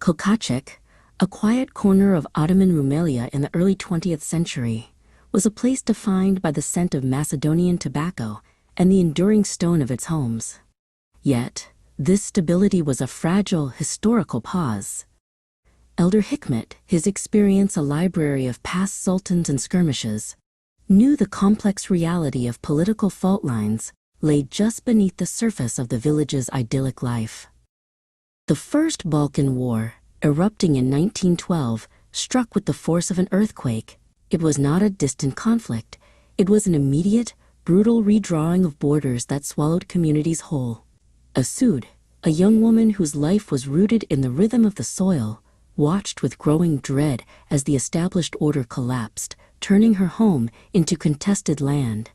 Kocacık, a quiet corner of Ottoman Rumelia in the early 20th century, was a place defined by the scent of Macedonian tobacco and the enduring stone of its homes. Yet, this stability was a fragile historical pause. Elder Hikmet, his experience a library of past sultans and skirmishes, knew the complex reality of political fault lines lay just beneath the surface of the village's idyllic life. The First Balkan War, erupting in 1912, struck with the force of an earthquake. It was not a distant conflict. It was an immediate, brutal redrawing of borders that swallowed communities whole. Asud, a young woman whose life was rooted in the rhythm of the soil, watched with growing dread as the established order collapsed, turning her home into contested land.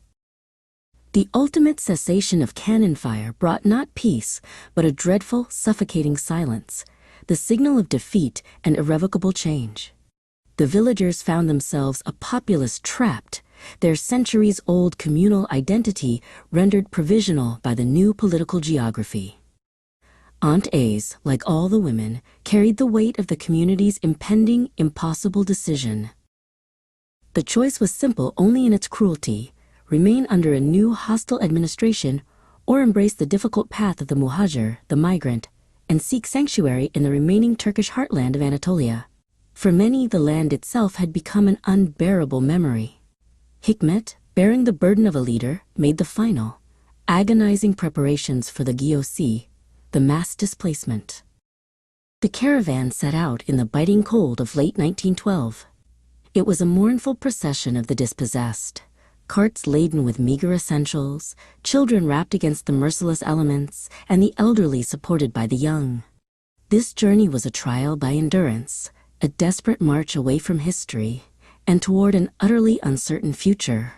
The ultimate cessation of cannon fire brought not peace, but a dreadful, suffocating silence, the signal of defeat and irrevocable change. The villagers found themselves a populace trapped, their centuries-old communal identity rendered provisional by the new political geography. Aunt A's, like all the women, carried the weight of the community's impending, impossible decision. The choice was simple only in its cruelty: remain under a new hostile administration or embrace the difficult path of the muhajir, the migrant, and seek sanctuary in the remaining Turkish heartland of Anatolia. For many, the land itself had become an unbearable memory. Hikmet, bearing the burden of a leader, made the final, agonizing preparations for the GOC, the mass displacement. The caravan set out in the biting cold of late 1912. It was a mournful procession of the dispossessed, carts laden with meager essentials, children wrapped against the merciless elements, and the elderly supported by the young. This journey was a trial by endurance, a desperate march away from history, and toward an utterly uncertain future.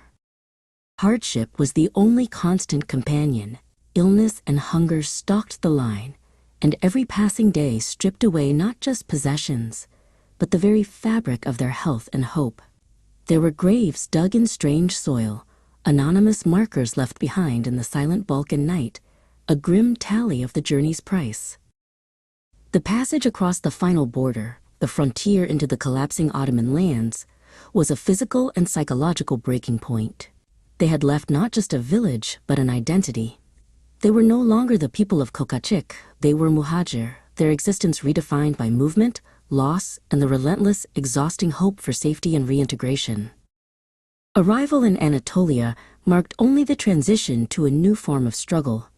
Hardship was the only constant companion. Illness and hunger stalked the line, and every passing day stripped away not just possessions, but the very fabric of their health and hope. There were graves dug in strange soil, anonymous markers left behind in the silent Balkan night, a grim tally of the journey's price. The passage across the final border, the frontier into the collapsing Ottoman lands, was a physical and psychological breaking point. They had left not just a village, but an identity. They were no longer the people of Kocacık, they were muhajir, their existence redefined by movement, loss, and the relentless, exhausting hope for safety and reintegration. Arrival in Anatolia marked only the transition to a new form of struggle.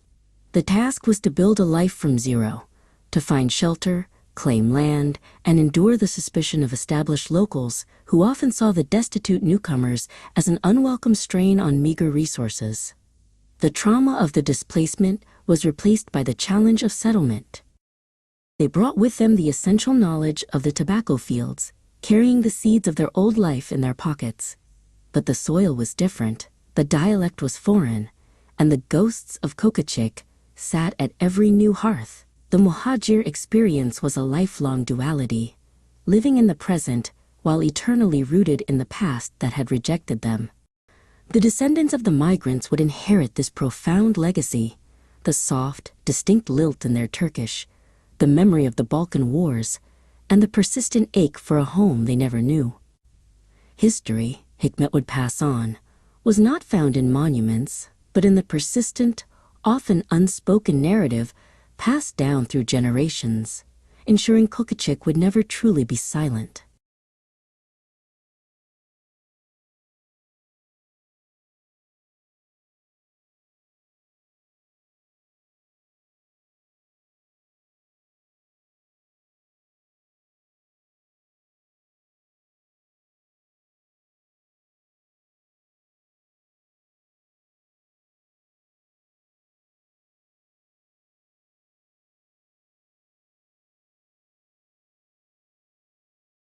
The task was to build a life from zero, to find shelter, claim land, and endure the suspicion of established locals who often saw the destitute newcomers as an unwelcome strain on meager resources. The trauma of the displacement was replaced by the challenge of settlement. They brought with them the essential knowledge of the tobacco fields, carrying the seeds of their old life in their pockets. But the soil was different, the dialect was foreign, and the ghosts of Kocacık sat at every new hearth. The muhajir experience was a lifelong duality, living in the present while eternally rooted in the past that had rejected them. The descendants of the migrants would inherit this profound legacy, the soft, distinct lilt in their Turkish, the memory of the Balkan Wars, and the persistent ache for a home they never knew. History, Hikmet would pass on, was not found in monuments, but in the persistent, often unspoken narrative passed down through generations, ensuring Kocacık would never truly be silent.